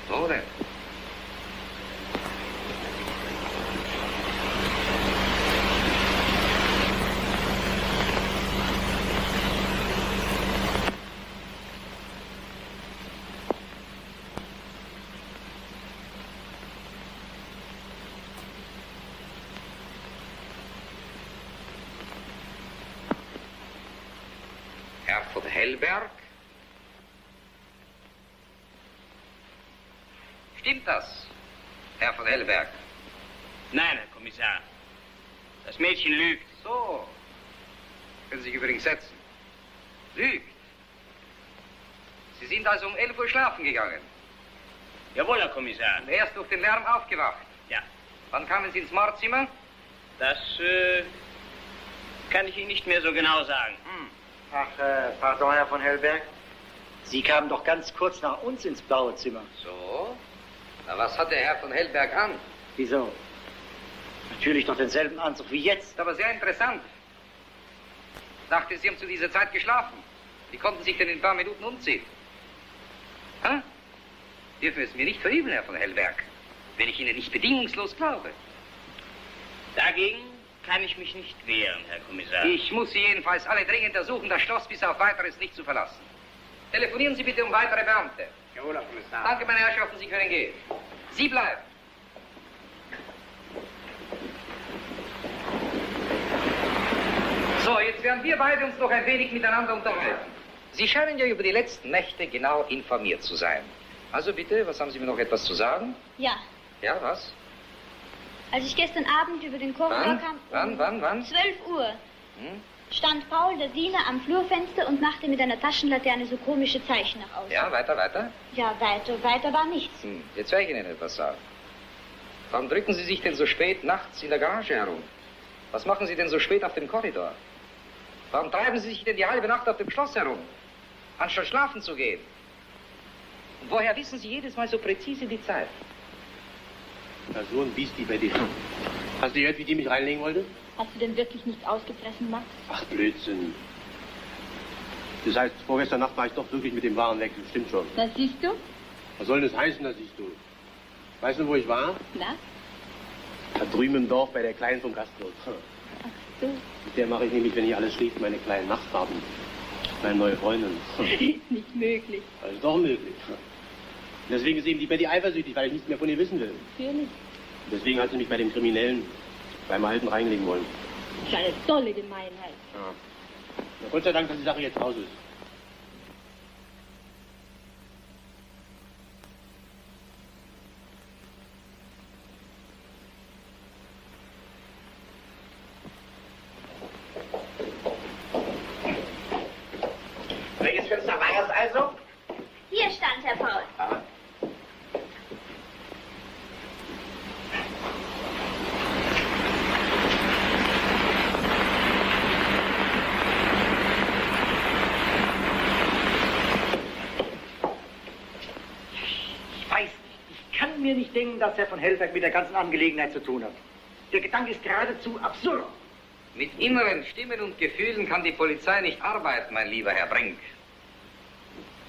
Wo denn? Herr von Hellberg? Stimmt das, Herr von Hellberg? Nein, Herr Kommissar. Das Mädchen lügt. So. Können Sie sich übrigens setzen. Lügt. Sie sind also um 11 Uhr schlafen gegangen. Jawohl, Herr Kommissar. Und erst durch den Lärm aufgewacht. Ja. Wann kamen Sie ins Mordzimmer? Das kann ich Ihnen nicht mehr so genau sagen. Ach, pardon, Herr von Hellberg. Sie kamen doch ganz kurz nach uns ins blaue Zimmer. So. Na, was hat der Herr von Hellberg an? Wieso? Natürlich doch denselben Anzug wie jetzt. Aber sehr interessant. Dachte, Sie haben zu dieser Zeit geschlafen. Wie konnten sich denn in ein paar Minuten umziehen? Hä? Dürfen es mir nicht verübeln, Herr von Hellberg, wenn ich Ihnen nicht bedingungslos glaube. Dagegen kann ich mich nicht wehren, Herr Kommissar. Ich muss Sie jedenfalls alle dringend ersuchen, das Schloss bis auf Weiteres nicht zu verlassen. Telefonieren Sie bitte um weitere Beamte. Jawohl, Herr Kommissar. Danke, meine Herrschaften, Sie können gehen. Sie bleiben. So, jetzt werden wir beide uns noch ein wenig miteinander unterhalten. Sie scheinen ja über die letzten Nächte genau informiert zu sein. Also bitte, was haben Sie mir noch etwas zu sagen? Ja, Ja, was? als ich gestern Abend über den Korridor kam... Wann? 12 Uhr. Hm? Stand Paul, der Diener, am Flurfenster und machte mit einer Taschenlaterne so komische Zeichen nach außen. Ja, weiter. Ja, weiter war nichts. Jetzt werde ich Ihnen etwas sagen. Warum drücken Sie sich denn so spät nachts in der Garage herum? Was machen Sie denn so spät auf dem Korridor? Warum treiben Sie sich denn die halbe Nacht auf dem Schloss herum, anstatt schlafen zu gehen? Und woher wissen Sie jedes Mal so präzise die Zeit? Na, so ein Biest, die bei dir. Hast du gehört, wie die mich reinlegen wollte? Hast du denn wirklich nicht ausgefressen, Max? Ach, Blödsinn. Das heißt, vorgestern Nacht war ich doch wirklich mit dem Waren weg. Das stimmt schon. Das siehst du? Was soll das heißen, das siehst du? Weißt du, wo ich war? Na? Da drüben im Dorf bei der Kleinen vom Gastwirt. Ach so. Mit der mache ich nämlich, wenn hier alles schläft, meine kleinen Nachtfahrten. Meine neue Freundin. Ist nicht möglich. Das ist doch möglich. Deswegen ist eben die Betty eifersüchtig, weil ich nichts mehr von ihr wissen will. Natürlich. Deswegen hat sie mich bei dem Kriminellen beim Alten reinlegen wollen. Das ist eine tolle Gemeinheit. Ja. Na, Gott sei Dank, dass die Sache jetzt raus ist. Welches Fenster war es also? Hier stand Herr Paul. Ah. Ich weiß nicht. Ich kann mir nicht denken, dass Herr von Hellberg mit der ganzen Angelegenheit zu tun hat. Der Gedanke ist geradezu absurd. Mit inneren Stimmen und Gefühlen kann die Polizei nicht arbeiten, mein lieber Herr Brink.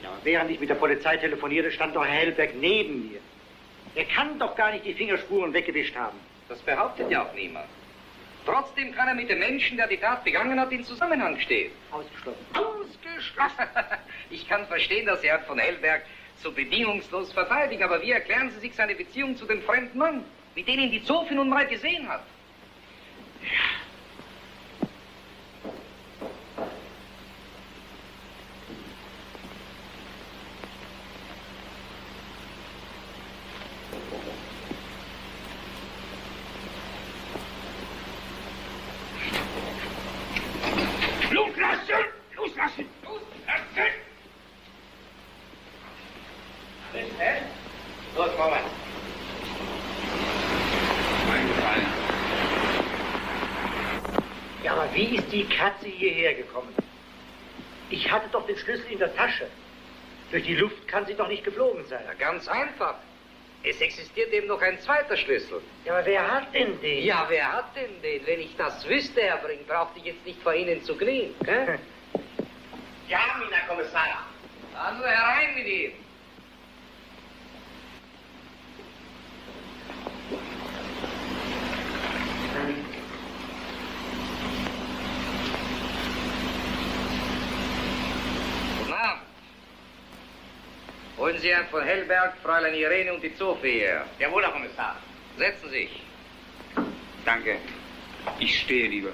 Ja, während ich mit der Polizei telefonierte, stand doch Herr Hellberg neben mir. Er kann doch gar nicht die Fingerspuren weggewischt haben. Das behauptet ja auch niemand. Trotzdem kann er mit dem Menschen, der die Tat begangen hat, in Zusammenhang stehen. Ausgeschlossen. Ausgeschlossen! Ich kann verstehen, dass Sie Herrn von Hellberg so bedingungslos verteidigen, aber wie erklären Sie sich seine Beziehung zu dem fremden Mann, mit dem ihn die Zofe nun mal gesehen hat? Loslassen! Loslassen! Loslassen! Los, Moment. Ja, aber wie ist die Katze hierher gekommen? Ich hatte doch den Schlüssel in der Tasche. Durch die Luft kann sie doch nicht geflogen sein. Ja, ganz einfach. Es existiert eben noch ein zweiter Schlüssel. Ja, aber wer hat denn den? Ja, wer hat denn den? Wenn ich das wüsste, Herr Brink, brauchte ich jetzt nicht vor Ihnen zu knien. Gell? Ja, Herr Kommissar. Na, nur herein mit ihm. Guten Abend. Holen Sie Herrn von Hellberg, Fräulein Irene und die Zofe her. Jawohl, Herr Kommissar. Setzen Sie sich. Danke. Ich stehe lieber.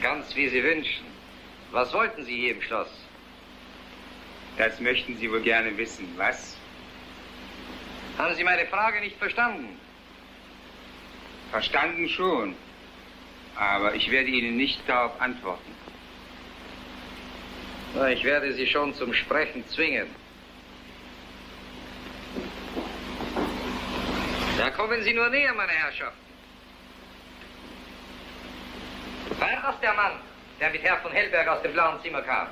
Ganz wie Sie wünschen. Was wollten Sie hier im Schloss? Das möchten Sie wohl gerne wissen, was? Haben Sie meine Frage nicht verstanden? Verstanden schon. Aber ich werde Ihnen nicht darauf antworten. Na, ich werde Sie schon zum Sprechen zwingen. Da kommen Sie nur näher, meine Herrschaften. War das der Mann, der mit Herrn von Hellberg aus dem blauen Zimmer kam?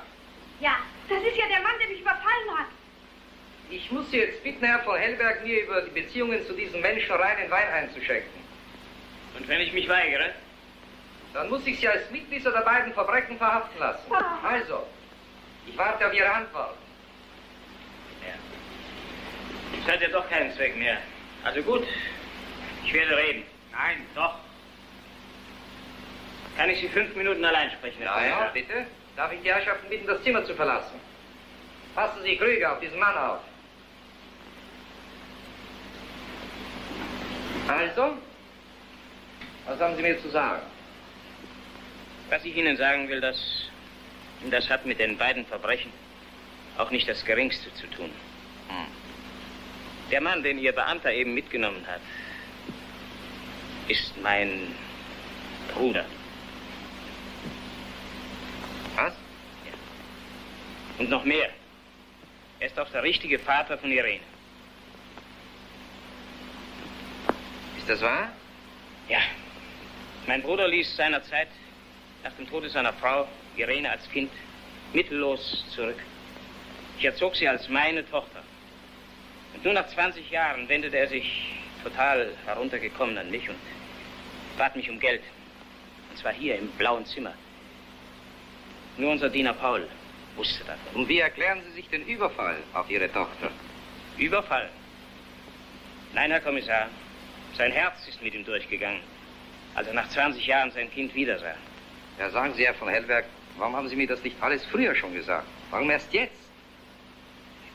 Ja, das ist ja der Mann, der mich überfallen hat. Ich muss Sie jetzt bitten, Herr von Hellberg, mir über die Beziehungen zu diesem Menschen reinen Wein einzuschenken. Und wenn ich mich weigere? Dann muss ich Sie als Mitwisser der beiden Verbrechen verhaften lassen. Also, ich warte auf Ihre Antwort. Ja. Es hat ja doch keinen Zweck mehr. Also gut, ich werde reden. Nein. Doch. Kann ich Sie 5 Minuten allein sprechen? Herr Ja, Kommissar? bitte. Darf ich die Herrschaften bitten, das Zimmer zu verlassen? Passen Sie Krüger auf diesen Mann auf. Also, was haben Sie mir zu sagen? Was ich Ihnen sagen will, das hat mit den beiden Verbrechen auch nicht das Geringste zu tun. Der Mann, den Ihr Beamter eben mitgenommen hat, ist mein Bruder. Was? Ja. Und noch mehr. Er ist auch der richtige Vater von Irene. Ist das wahr? Ja. Mein Bruder ließ seinerzeit nach dem Tode seiner Frau, Irene als Kind, mittellos zurück. Ich erzog sie als meine Tochter. Und nur nach 20 Jahren wendete er sich total heruntergekommen an mich und bat mich um Geld. Und zwar hier im blauen Zimmer. Nur unser Diener Paul wusste davon. Und wie erklären Sie sich den Überfall auf Ihre Tochter? Überfall? Nein, Herr Kommissar. Sein Herz ist mit ihm durchgegangen, als er nach 20 Jahren sein Kind wiedersah. Ja, sagen Sie, Herr von Hellberg, warum haben Sie mir das nicht alles früher schon gesagt? Warum erst jetzt?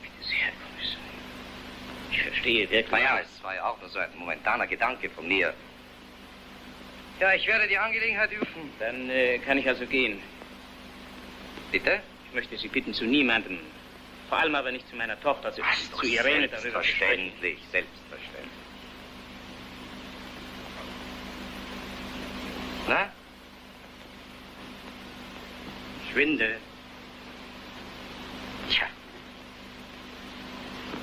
Bitte sehr, Herr Kommissar. Ich verstehe wirklich. Naja, es war ja auch nur so ein momentaner Gedanke von mir. Ja, ich werde die Angelegenheit üben. Dann kann ich also gehen. Bitte? Ich möchte Sie bitten, zu niemandem, vor allem aber nicht zu meiner Tochter, zu Irene darüber zu sprechen. Selbstverständlich, selbstverständlich. Na? Schwindel. Tja.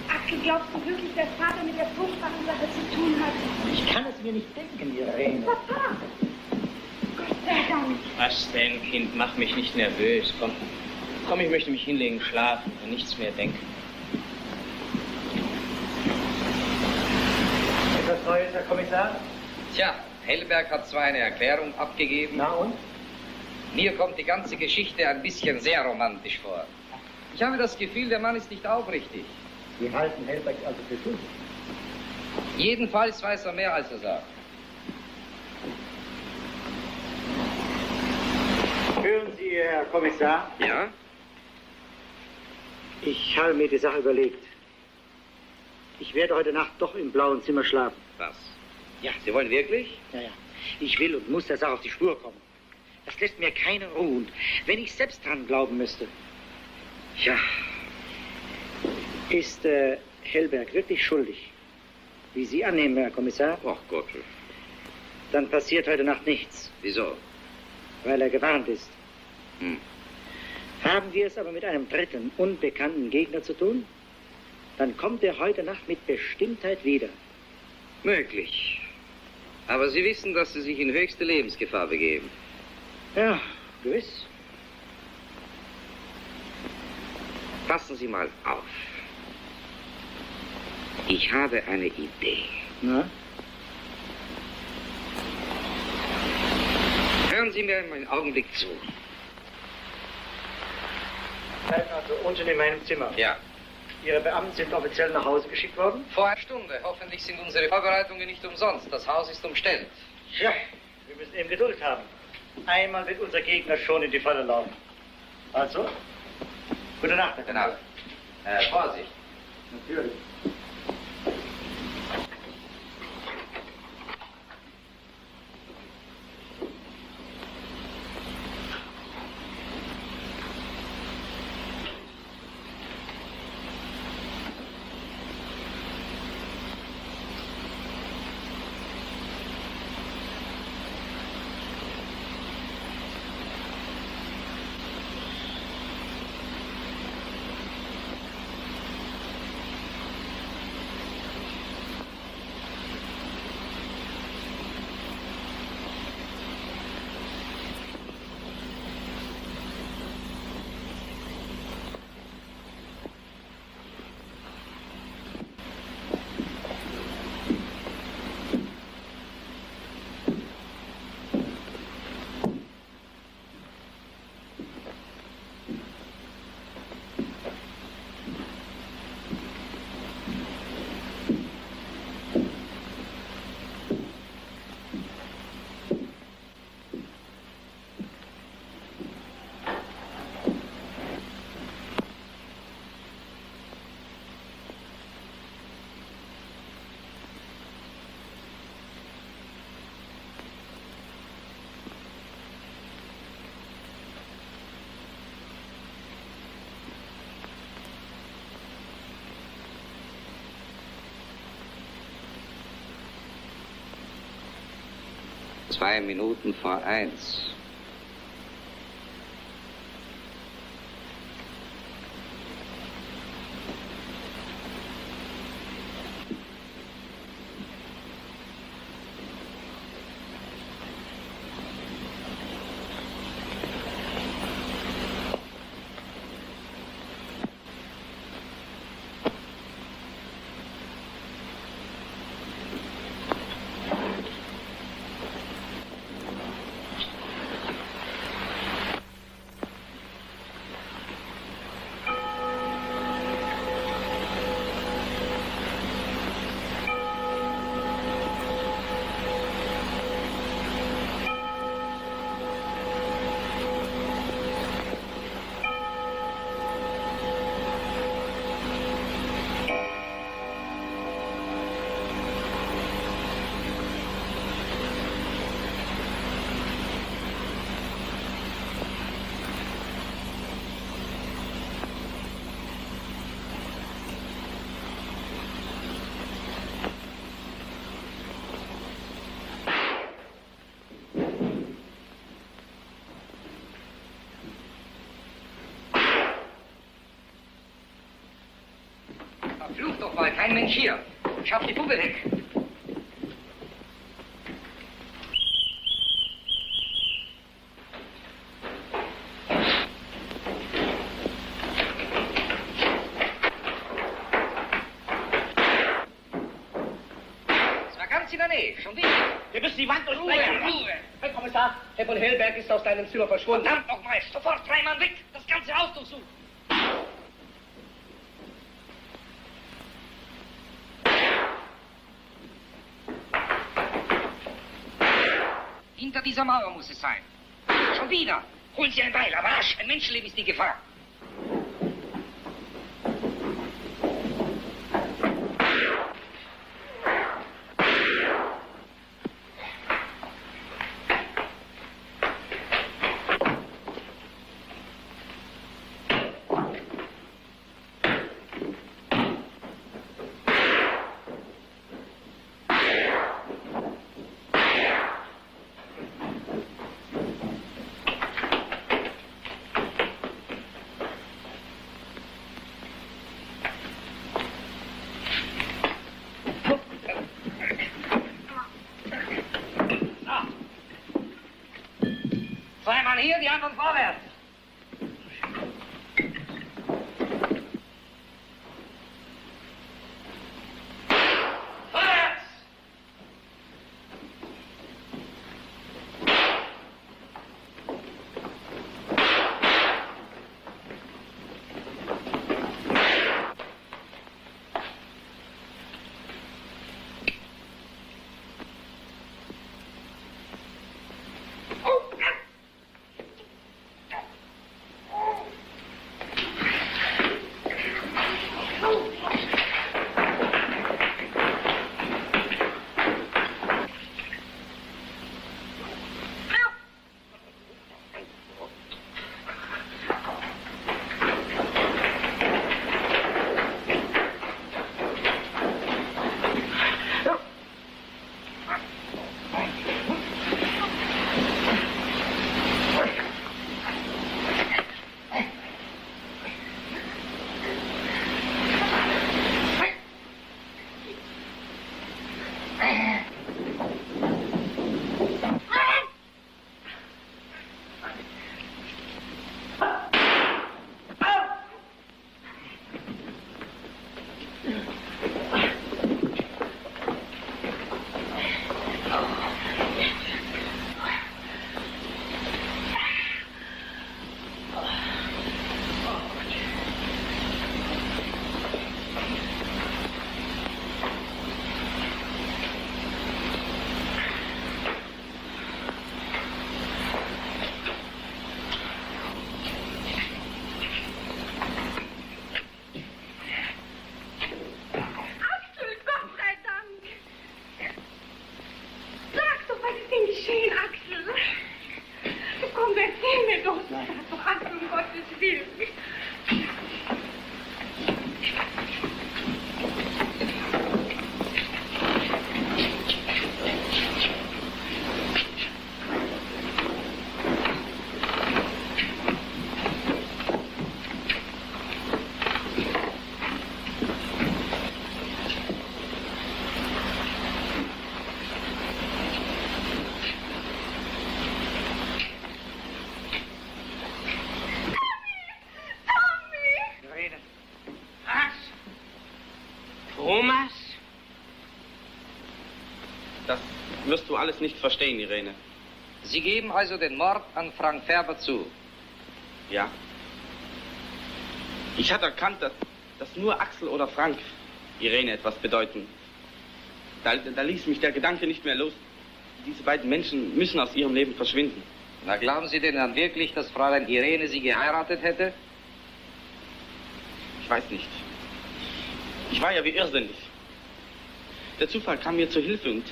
Axel, glaubst du wirklich, dass Vater mit der furchtbaren Sache zu tun hat? Ich kann es mir nicht denken, Irene. Papa! Gott sei Dank. Was denn, Kind? Mach mich nicht nervös. Komm. Komm, ich möchte mich hinlegen, schlafen und nichts mehr denken. Etwas Neues, Herr Kommissar? Tja, Hellberg hat zwar eine Erklärung abgegeben. Na und? Mir kommt die ganze Geschichte ein bisschen sehr romantisch vor. Ich habe das Gefühl, der Mann ist nicht aufrichtig. Sie halten Hellberg also für schuldig? Jedenfalls weiß er mehr, als er sagt. Hören Sie, Herr Kommissar, Ja? ich habe mir die Sache überlegt. Ich werde heute Nacht doch im blauen Zimmer schlafen. Was? Ja, Sie wollen wirklich? Ja, ja. Ich will und muss der Sache auf die Spur kommen. Das lässt mir keine Ruhe. Und wenn ich selbst dran glauben müsste. Ja. Ist Hellberg wirklich schuldig? Wie Sie annehmen, Herr Kommissar? Ach Gott. Dann passiert heute Nacht nichts, Wieso? weil er gewarnt ist. Hm. Haben wir es aber mit einem dritten, unbekannten Gegner zu tun? Dann kommt er heute Nacht mit Bestimmtheit wieder. Möglich. Aber Sie wissen, dass Sie sich in höchste Lebensgefahr begeben. Ja, gewiss. Passen Sie mal auf. Ich habe eine Idee. Na? Hören Sie mir einen Augenblick zu. Bleiben also unten in meinem Zimmer. Ja. Ihre Beamten sind offiziell nach Hause geschickt worden? Vor einer Stunde. Hoffentlich sind unsere Vorbereitungen nicht umsonst. Das Haus ist umstellt. Ja, wir müssen eben Geduld haben. Einmal wird unser Gegner schon in die Falle laufen. Also, gute Nacht. Gute Nacht. Vorsicht. Natürlich. Zwei Minuten vor 1. Flucht doch mal, kein Mensch hier. Schaff die Puppe weg. Es war ganz in der Nähe, schon wieder. Wir müssen die Wand durchbrechen. Ruhe! Herr Kommissar, Herr von Hellberg ist aus deinem Zimmer verschwunden. Verdammt nochmal, sofort 3 Mann weg. Das ganze Haus durchsuchen. Hinter dieser Mauer muss es sein. Schon wieder. Holen Sie ein Beil, aber rasch. Ein Menschenleben ist die Gefahr. Hier, die anderen vorwärts. Das wirst du alles nicht verstehen, Irene. Sie geben also den Mord an Frank Färber zu? Ja. Ich hatte erkannt, dass nur Axel oder Frank Irene etwas bedeuten. Da ließ mich der Gedanke nicht mehr los. Diese beiden Menschen müssen aus ihrem Leben verschwinden. Na, glauben Sie denn dann wirklich, dass Fräulein Irene Sie geheiratet hätte? Ich weiß nicht. Ich war ja wie irrsinnig. Der Zufall kam mir zur Hilfe und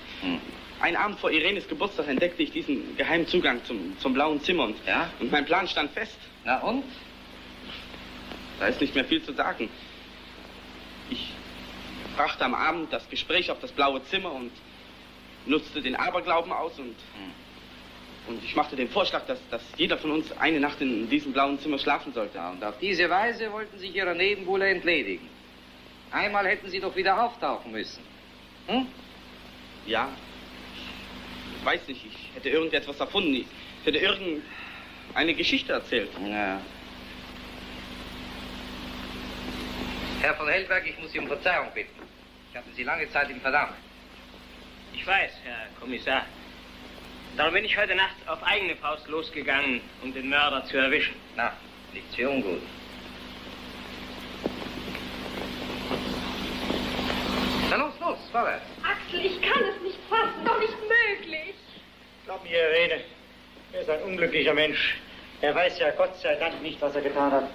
einen Abend vor Irenes Geburtstag entdeckte ich diesen geheimen Zugang zum blauen Zimmer und mein Plan stand fest. Na und? Da ist nicht mehr viel zu sagen. Ich brachte am Abend das Gespräch auf das blaue Zimmer und nutzte den Aberglauben aus und ich machte den Vorschlag, dass jeder von uns eine Nacht in diesem blauen Zimmer schlafen sollte. Ja, und auf diese Weise wollten Sie sich Ihrer Nebenbuhler entledigen. Einmal hätten Sie doch wieder auftauchen müssen. Hm? Ja. Ich weiß nicht, ich hätte irgendetwas erfunden. Ich hätte irgendeine Geschichte erzählt. Ja. Herr von Hellberg, ich muss Sie um Verzeihung bitten. Ich hatte Sie lange Zeit im Verdacht. Ich weiß, Herr Kommissar. Darum bin ich heute Nacht auf eigene Faust losgegangen, um den Mörder zu erwischen. Na, nichts für ungut. Na los, vorwärts. Axel, ich kann es nicht fassen. Doch nicht möglich. Glaub mir, Irene, er ist ein unglücklicher Mensch. Er weiß ja Gott sei Dank nicht, was er getan hat.